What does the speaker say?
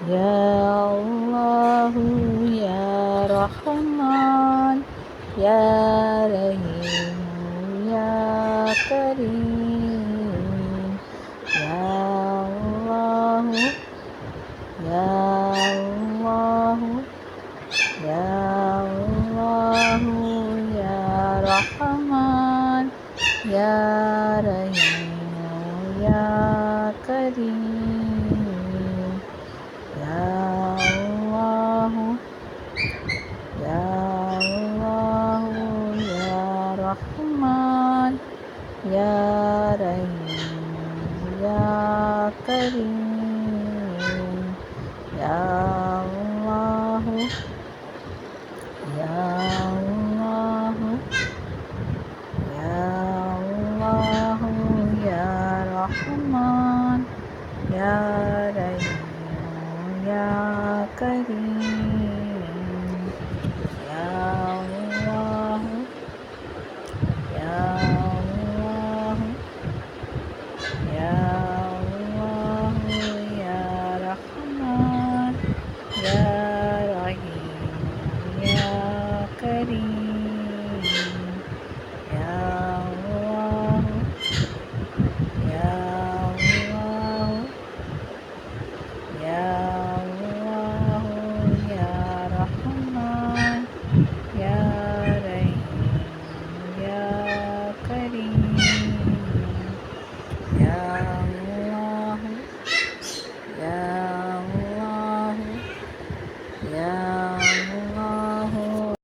يا الله يا رحمن يا رحيم يا كريم يا الله يا الله يا الله يا رحمن يا رحيم يا كريم يا الله يا الله يا رحمن يا رحيم يا كريم يا الله يا الله يا الله يا رحمن يا رحيم يا كريم